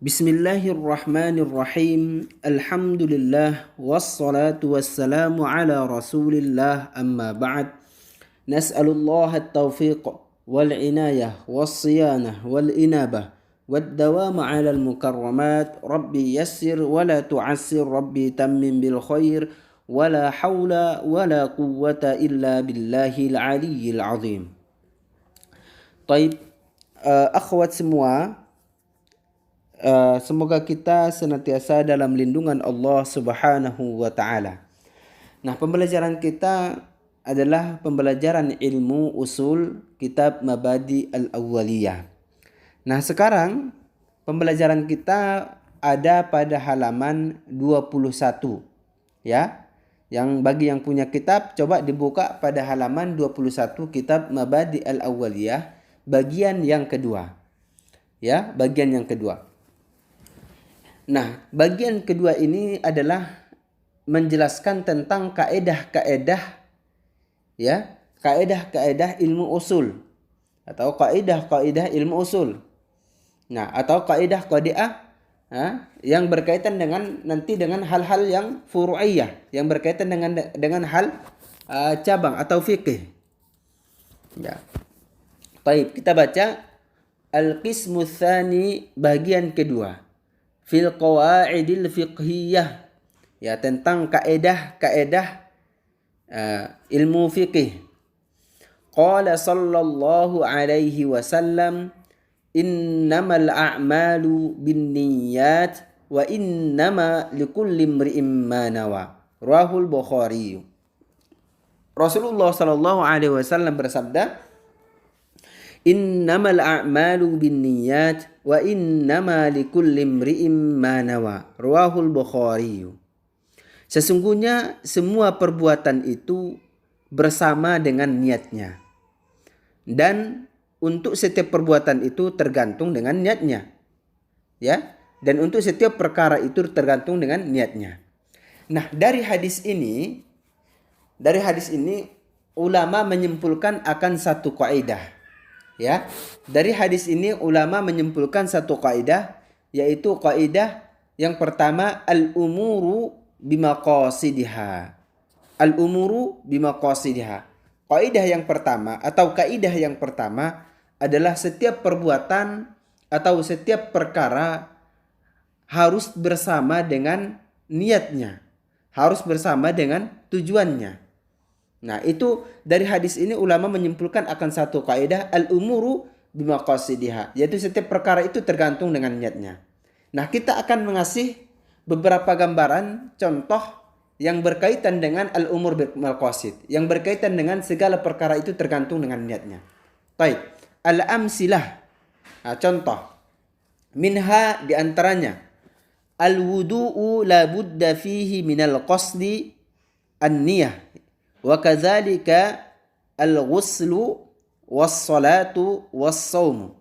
Bismillahirrahmanirrahim. Alhamdulillah wassalatu wassalamu ala Rasulillah amma ba'd. Nas'alullah at-tawfiq wal inayah was-siyanah wal inabah wad-dawam 'ala al-mukarramat. Rabbi yassir wa la tu'assir, Rabbi tammim bil khair wa la hawla wa la quwwata illa billahil aliyyil azim. Taib, akhwat semua, semoga kita senantiasa dalam lindungan Allah Subhanahu wa taala. Nah, pembelajaran kita adalah pembelajaran ilmu usul kitab Mabadi al-Awwaliyah. Nah, sekarang pembelajaran kita ada pada halaman 21. Ya. Yang bagi yang punya kitab coba dibuka pada halaman 21 kitab Mabadi al-Awwaliyah bagian yang kedua. Ya, bagian yang kedua. Nah, bagian kedua ini adalah menjelaskan tentang kaedah-kaedah, ya, kaedah-kaedah ilmu usul atau kaedah-kaedah ilmu usul. Nah, atau kaedah-kaedah yang berkaitan dengan nanti dengan hal-hal yang furu'iyah, yang berkaitan dengan hal cabang atau fikih. Ya. Baik, kita baca al-qismu tsani bagian kedua. Fil qawaidil fiqhiyah, ya, tentang kaedah-kaedah ilmu fikih. Qala sallallahu alaihi wasallam, innamal a'malu binniyat wa innama likulli imri'in ma nawa. Rahul Bukhari. Rasulullah sallallahu alaihi wasallam bersabda, innamal a'malu binniyat wa innama likulli imri'in ma nawa. Rawahul Bukhari. Sesungguhnya semua perbuatan itu bersama dengan niatnya. Dan untuk setiap perbuatan itu tergantung dengan niatnya. Ya, dan untuk setiap perkara itu tergantung dengan niatnya. Nah, dari hadis ini ulama menyimpulkan akan satu kaidah. Ya, dari hadis ini ulama menyimpulkan satu kaidah, yaitu kaidah yang pertama, al-umuru bimaqasidiha. Al-umuru bimaqasidiha. Kaidah yang pertama atau kaidah yang pertama adalah setiap perbuatan atau setiap perkara harus bersama dengan niatnya, harus bersama dengan tujuannya. Nah, itu dari hadis ini ulama menyimpulkan akan satu kaidah, al-umuru bimaqasidiha, yaitu setiap perkara itu tergantung dengan niatnya. Nah, kita akan mengasih beberapa gambaran contoh yang berkaitan dengan al-umur bimaqasid, yang berkaitan dengan segala perkara itu tergantung dengan niatnya. Baik, al-amsilah. Nah, contoh. Minha diantaranya, al-wudu'u la budda fihi minal qasdi an-niyah. Wa kadzalika al-ghuslu was-salatu was-shaum.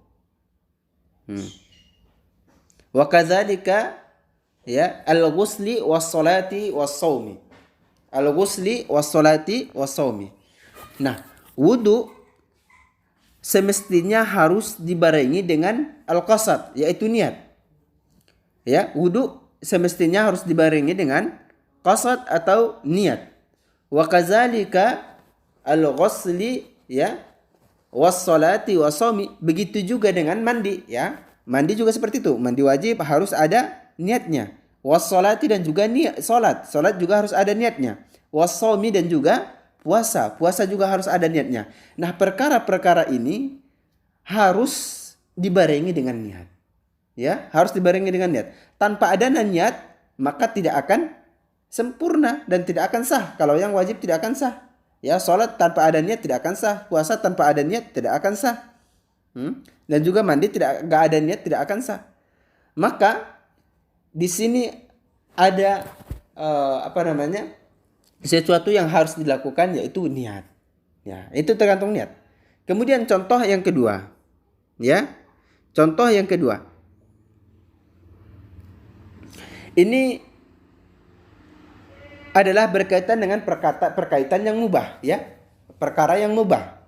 Wa kadzalika, ya, al-ghusli was-salati was-shaumi. Al-ghusli was-salati was-shaumi. Nah, wudu semestinya harus dibarengi dengan al-qasad, yaitu niat. Ya, wudu semestinya harus dibarengi dengan qasad atau niat. Wa kadzalika al-ghusli, ya, was-salati was-shaumi, begitu juga dengan mandi, ya. Mandi juga seperti itu, mandi wajib harus ada niatnya. Was-salati dan juga niat salat, salat juga harus ada niatnya. Was-shaumi dan juga puasa, puasa juga harus ada niatnya. Nah, perkara-perkara ini harus dibarengi dengan niat. Ya, harus dibarengi dengan niat. Tanpa ada niat, maka tidak akan sempurna dan tidak akan sah. Kalau yang wajib tidak akan sah. Ya, salat tanpa ada niat tidak akan sah, puasa tanpa ada niat tidak akan sah. Dan juga mandi enggak ada niat tidak akan sah. Maka di sini ada sesuatu yang harus dilakukan, yaitu niat. Ya, itu tergantung niat. Kemudian contoh yang kedua. Ya. Contoh yang kedua. Ini adalah berkaitan dengan perkaitan yang mubah, ya. Perkara yang mubah.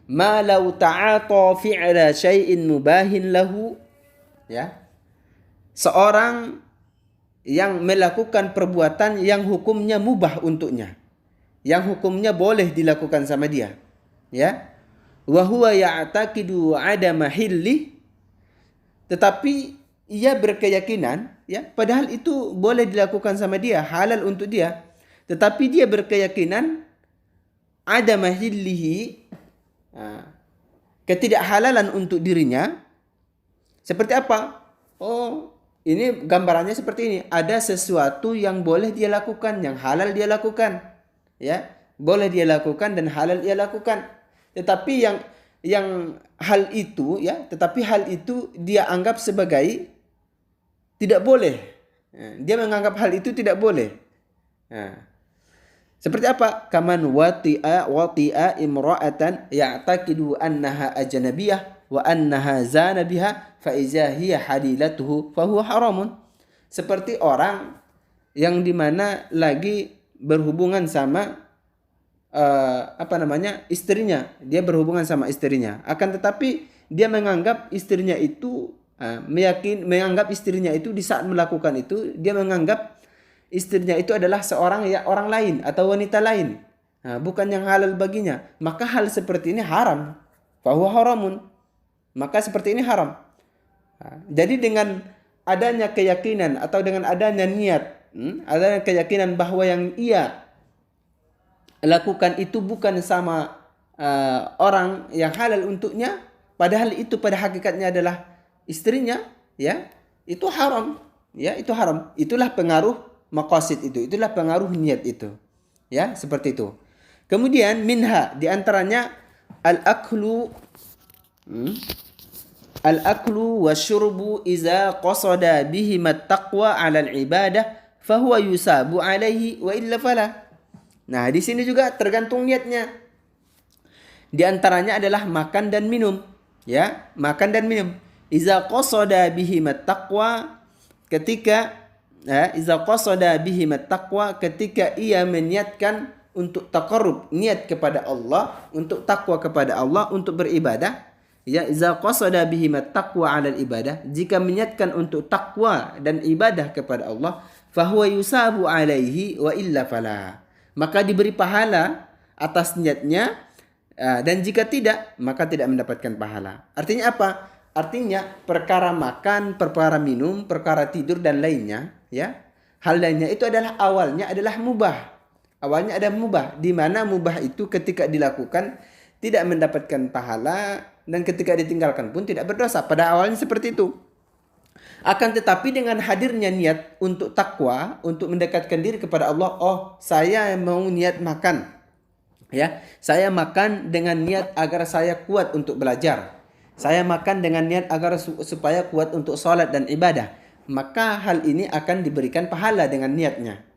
Ma law ta'ata fi'la syai'in mubahin lahu, ya. seorang yang melakukan perbuatan yang hukumnya mubah untuknya, yang hukumnya boleh dilakukan sama dia, ya. Wa huwa ya'taqidu 'adama hilli, tetapi ia berkeyakinan, ya, padahal itu boleh dilakukan sama dia, halal untuk dia, tetapi dia berkeyakinan ada mahillihi, ketidakhalalan untuk dirinya. Seperti apa? Oh, ini gambarannya seperti ini. Ada sesuatu yang boleh dia lakukan, yang halal dia lakukan, ya, boleh dia lakukan dan halal dia lakukan. Tetapi yang hal itu, ya, tetapi hal itu dia anggap sebagai tidak boleh. Dia menganggap hal itu tidak boleh. Seperti apa? Kaman wati'a imra'atan ya'taqidu annaha ajnabiyah wa annaha zana biha fa iza hiya halilatuhu fa huwa haramun. Seperti orang yang dimana lagi berhubungan sama istrinya. Dia berhubungan sama istrinya. Akan tetapi dia menganggap istrinya itu menganggap istrinya itu di saat melakukan itu, dia menganggap istrinya itu adalah orang lain atau wanita lain, bukan yang halal baginya. Maka hal seperti ini haram, fahuwa haramun. Maka seperti ini haram. Jadi dengan adanya keyakinan atau dengan adanya niat, adanya keyakinan bahwa yang ia lakukan itu bukan sama orang yang halal untuknya, padahal itu pada hakikatnya adalah istrinya, ya, itu haram, ya, itu haram. Itulah pengaruh maqasid itu, itulah pengaruh niat itu, ya, seperti itu. Kemudian minha, diantaranya al-aklu wasyurbu iza qasada bihimat taqwa 'ala al-ibadah fahuwa yusabu 'alaihi wa illa fala. Nah, di sini juga tergantung niatnya. Di antaranya adalah makan dan minum, ya, makan dan minum. Iza qasada bihimat taqwa, ketika ketika ia meniatkan untuk taqarrub, niat kepada Allah, untuk takwa kepada Allah, untuk beribadah, ya, iza qasada bihimat taqwa 'alal ibadah, jika meniatkan untuk takwa dan ibadah kepada Allah, fahuwa yusabu 'alaihi wa illa fala, maka diberi pahala atas niatnya, dan jika tidak maka tidak mendapatkan pahala. Artinya apa? Artinya perkara makan, perkara minum, perkara tidur dan lainnya, ya, hal lainnya itu adalah awalnya adalah mubah. Awalnya ada mubah, di mana mubah itu ketika dilakukan tidak mendapatkan pahala dan ketika ditinggalkan pun tidak berdosa. Pada awalnya seperti itu. Akan tetapi dengan hadirnya niat untuk takwa, untuk mendekatkan diri kepada Allah, oh, saya mau niat makan, ya, saya makan dengan niat agar saya kuat untuk belajar. Saya makan dengan niat agar supaya kuat untuk salat dan ibadah. Maka hal ini akan diberikan pahala dengan niatnya.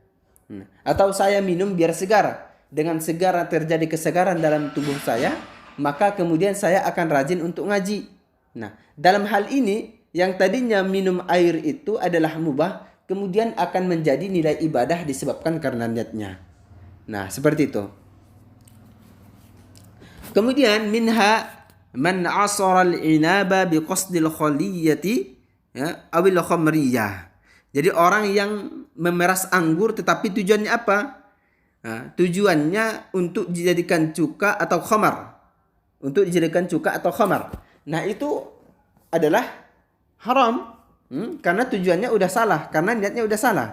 Atau saya minum biar segar. Dengan segar terjadi kesegaran dalam tubuh saya, maka kemudian saya akan rajin untuk ngaji. Nah, dalam hal ini yang tadinya minum air itu adalah mubah, kemudian akan menjadi nilai ibadah disebabkan karena niatnya. Nah, seperti itu. Kemudian minha man asara al-inaba biqasdil khaliyati, ya, awil khamriyah. Jadi orang yang memeras anggur tetapi tujuannya apa? Nah, tujuannya untuk dijadikan cuka atau khamar. Untuk dijadikan cuka atau khamar. Nah, itu adalah haram, karena tujuannya udah salah, karena niatnya udah salah.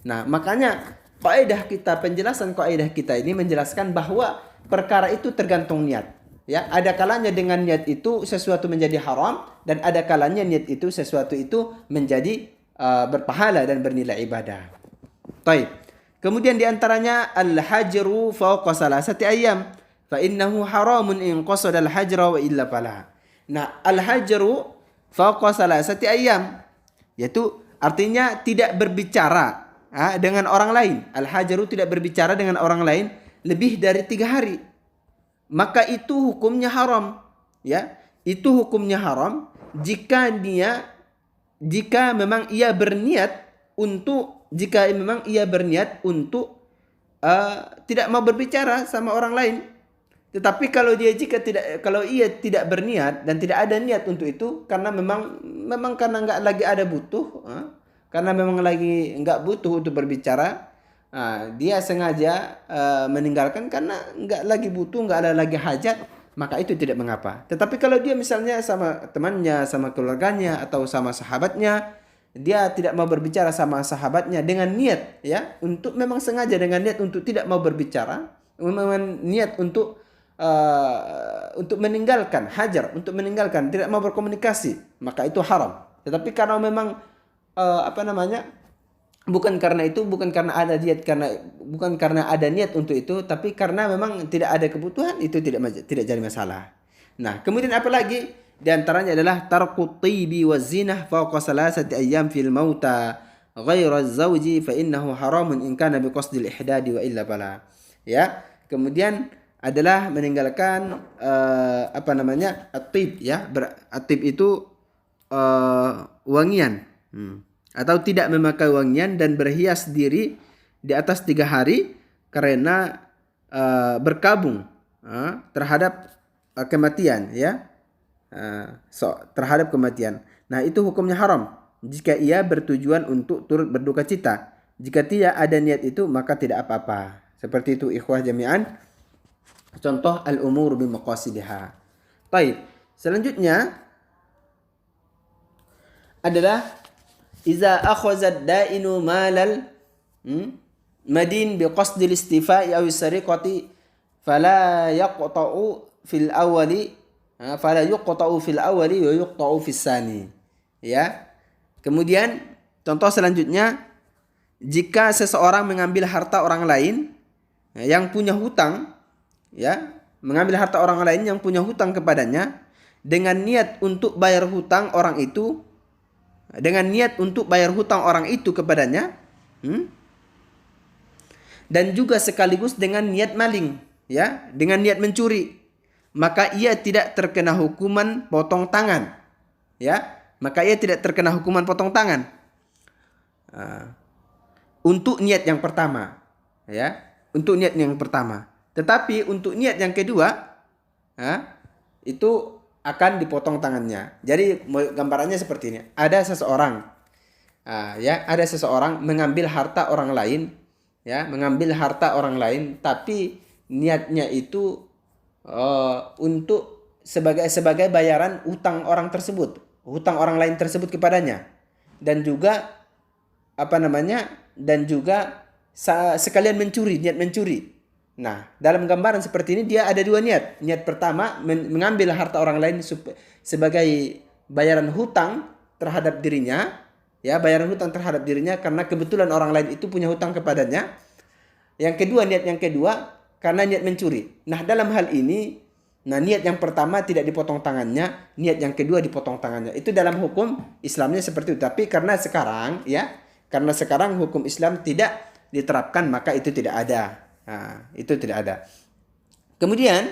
Nah, makanya penjelasan kaidah kita ini menjelaskan bahwa perkara itu tergantung niat. Ya, ada kalanya dengan niat itu sesuatu menjadi haram, dan ada kalanya niat itu sesuatu itu menjadi berpahala dan bernilai ibadah. Baik. Kemudian diantaranya al-hajru fawqa salasati ayyam fa innahu haramun in qasada al-hajra wa illa fala. Nah, al-hajru fawqa salasati ayyam, yaitu artinya tidak berbicara dengan orang lain. Al-hajru tidak berbicara dengan orang lain lebih dari 3 hari. Maka itu hukumnya haram, ya. Itu hukumnya haram jika memang ia berniat untuk tidak mau berbicara sama orang lain. Tetapi kalau ia tidak berniat dan tidak ada niat untuk itu karena memang karena nggak lagi ada butuh, karena memang lagi nggak butuh untuk berbicara, dia sengaja meninggalkan karena nggak lagi butuh, nggak ada lagi hajat, maka itu tidak mengapa. Tetapi kalau dia misalnya sama temannya, sama keluarganya atau sama sahabatnya, dia tidak mau berbicara sama sahabatnya dengan niat ya, memang sengaja dengan niat untuk tidak mau berbicara, memang niat untuk meninggalkan, hajar, untuk meninggalkan, tidak mau berkomunikasi, maka itu haram. Tetapi kalau memang bukan karena itu, bukan karena ada niat untuk itu, tapi karena memang tidak ada kebutuhan, itu tidak jadi masalah. Nah, kemudian apa lagi? Di antaranya adalah tarku tibi wa zinah fawqa salasati ayyam fil mauta ghaira zawji fa innahu haramun in kana bi qasdil ihdadi wa illa fala. Ya. Kemudian adalah meninggalkan at-tib ya. At-tib itu wangian. Atau tidak memakai wangian dan berhias diri di atas 3 hari karena berkabung terhadap kematian ya. Terhadap kematian. Nah, itu hukumnya haram jika ia bertujuan untuk turut berduka cita. Jika tidak ada niat itu maka tidak apa-apa. Seperti itu ikhwah jami'an. Contoh al-umur bimaqasidiha. Baik. Selanjutnya adalah iza akhazat da'inu malal madin biqasdil istifa'i aw sariqati fala yaqta'u fil awwali wa yuqta'u fis sani. Ya. Kemudian contoh selanjutnya, jika seseorang mengambil harta orang lain yang punya hutang ya, mengambil harta orang lain yang punya hutang kepadanya dengan niat untuk bayar hutang orang itu, kepadanya, dan juga sekaligus dengan niat maling ya, dengan niat mencuri, maka ia tidak terkena hukuman potong tangan ya, untuk niat yang pertama ya, tetapi untuk niat yang kedua itu akan dipotong tangannya. Jadi gambarannya seperti ini. Ada seseorang mengambil harta orang lain ya, tapi niatnya itu untuk sebagai bayaran hutang orang lain tersebut kepadanya, dan juga sekalian niat mencuri. Nah, dalam gambaran seperti ini dia ada 2 niat. Niat pertama mengambil harta orang lain sebagai bayaran hutang terhadap dirinya, ya, karena kebetulan orang lain itu punya hutang kepadanya. Niat yang kedua karena niat mencuri. Nah, dalam hal ini, niat yang pertama tidak dipotong tangannya, niat yang kedua dipotong tangannya. Itu dalam hukum Islamnya seperti itu. Tapi karena sekarang hukum Islam tidak diterapkan, maka itu tidak ada. Itu tidak ada. Kemudian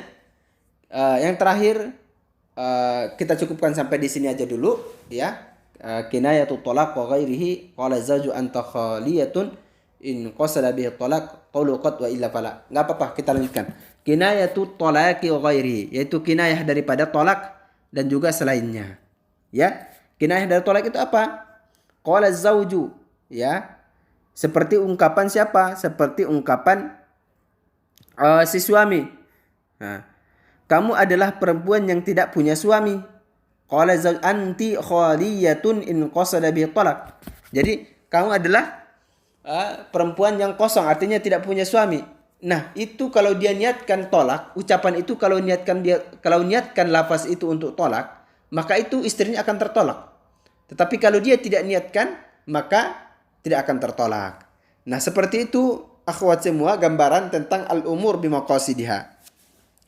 yang terakhir, kita cukupkan sampai di sini aja dulu ya. Kinayatut talaq wa ghairihi qala zawju anta khaliyatun in qasada bihi talaq qawlu qad wa illa fala. Enggak apa-apa, kita lanjutkan. Kinayatut talaqi wa ghairihi, yaitu kinayah daripada talak dan juga selainnya. Ya. Kinayah dari talak itu apa? Qala zawju ya. Seperti ungkapan siapa? Seperti ungkapan si suami. Kamu adalah perempuan yang tidak punya suami. Qala anti khaliyatun in qasada bi talaq. Jadi kamu adalah perempuan yang kosong, artinya tidak punya suami. Nah, itu kalau dia niatkan tolak, ucapan itu kalau niatkan lafaz itu untuk tolak, maka itu istrinya akan tertolak. Tetapi kalau dia tidak niatkan, maka tidak akan tertolak. Nah, seperti itu akhwat semua gambaran tentang al-umur bimaqasidiha.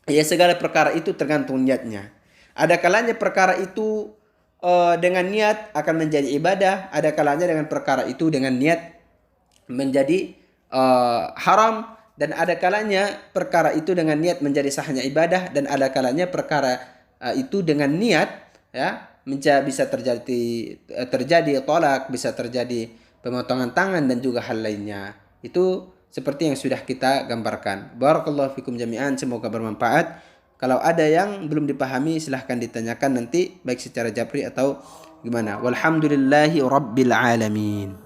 Ya, segala perkara itu tergantung niatnya. Ada kalanya perkara itu dengan niat akan menjadi ibadah, ada kalanya dengan perkara itu dengan niat menjadi haram, dan ada kalanya perkara itu dengan niat menjadi sahnya ibadah, dan ada kalanya perkara itu dengan niat ya bisa terjadi tolak, bisa terjadi pemotongan tangan dan juga hal lainnya. Itu seperti yang sudah kita gambarkan. Barakallahu fikum jami'an, semoga bermanfaat. Kalau ada yang belum dipahami silahkan ditanyakan nanti baik secara japri atau gimana. Walhamdulillahi rabbil alamin.